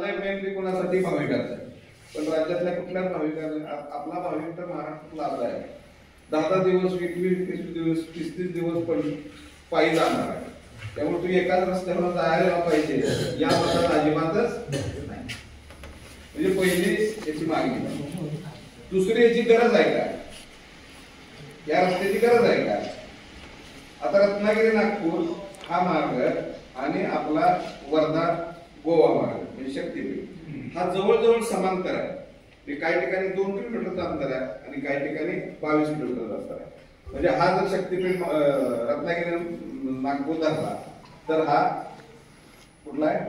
mainly कोणासाठी भाविकांचा पण राज्यातल्या कुठल्याच भाविकांना आपला भाविक तर महाराष्ट्रातला आता आहे 10 दिवस 20 दिवस 30 दिवस पण पायी जाणार आहे त्यामुळे तू एकाच रस्त्यावर जायला पाहिजे या मतात अजिबातच नाही म्हणजे पहिली याची मागणी दुसरी याची गरज आहे का या रस्त्याची गरज आहे का आता रत्नागिरी नागपूर हा मार्ग आणि आपला वर्धा गोवा मार्ग म्हणजे शक्तीपीठ हा जवळजवळ समांतर आहे काही ठिकाणी 2 किलोमीटरचं अंतर आहे आणि काही ठिकाणी 22 किलोमीटरचं अंतर आहे म्हणजे हा जर शक्तीपीठ रत्नागिरी नागपूर धरला तर हा कुठला आहे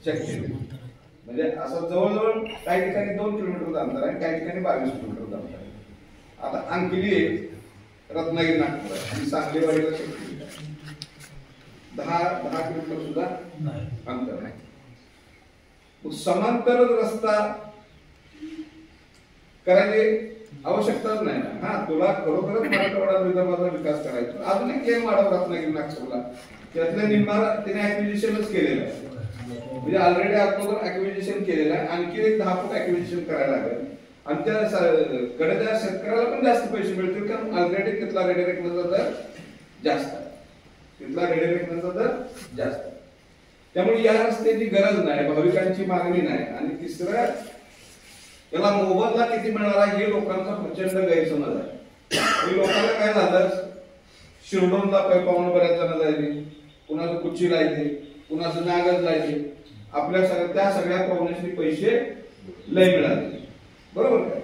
शक्तीपीठ म्हणजे असं जवळजवळ काही ठिकाणी 2 किलोमीटरचं अंतर आहे काही ठिकाणी 22 किलोमीटरचं अंतर आहे आता आणखी एक रत्नागिरी नागपूर आहे आणि सांगलीवाडीला शक्तीपीठ आहे 10 किलोमीटर सुद्धा अंतर नाही समांतर रस्ता करायची आवश्यकताच नाही हा तुला खरोखरच मराठवाडा विदर्भाचा विकास करायचा अजून एक गेम वाढव रत्नागिरी नागपूरला त्यातल्या निम्मारा त्याने ऍक्विजिशनच केलेलं आहे म्हणजे ऑलरेडी अगोदर ऍक्विजिशन केलेलं आहे आणखी एक 10 फूट ऍक्विजिशन करायला लागेल आणि त्या कडेच्या शेतकऱ्याला पण जास्त पैसे मिळतील कारण ऑलरेडी तिथला रेडी रेकनचा दर जास्त आहे तिथला रेडी रेकनचा दर जास्त आहे त्यामुळे या रस्त्याची गरज नाही भाविकांची मागणी नाही आणि तिसरं त्याला मोबदला किती मिळणार हे लोकांचा प्रचंड गैरसमज आहे लोकांना काय झालं शिरडोनला पाहुणे बऱ्याच जण जायचे कुणाचं कुच्ची लायचे कुणाचं नागज लायचे आपल्या त्या सगळ्या पाहुण्याशी पैसे लय मिळाले बरोबर काय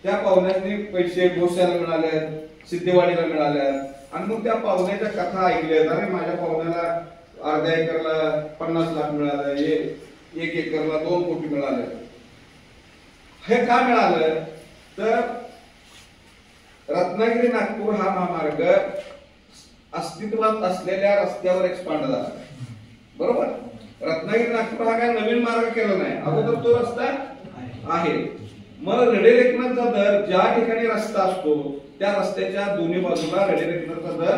त्या पाहुण्यानी पैसे भोश्याला मिळाले सिद्धेवाडीला मिळाले आणि मग त्या पाहुण्याच्या कथा ऐकल्या अरे माझ्या पाहुण्याला अर्ध्या एकरला 50 लाख मिळालं 1 एकरला 2 कोटी मिळाले हे का मिळालं तर रत्नागिरी नागपूर हा महामार्ग अस्तित्वात असलेल्या रस्त्यावर एक्सपांड झाला बरोबर रत्नागिरी नागपूर हा काय नवीन मार्ग केला नाही अगोदर तो रस्ता आहे मग रेल्वे रेकनचा दर ज्या ठिकाणी रस्ता असतो त्या रस्त्याच्या दोन्ही बाजूला रेल्वे रेकनचा दर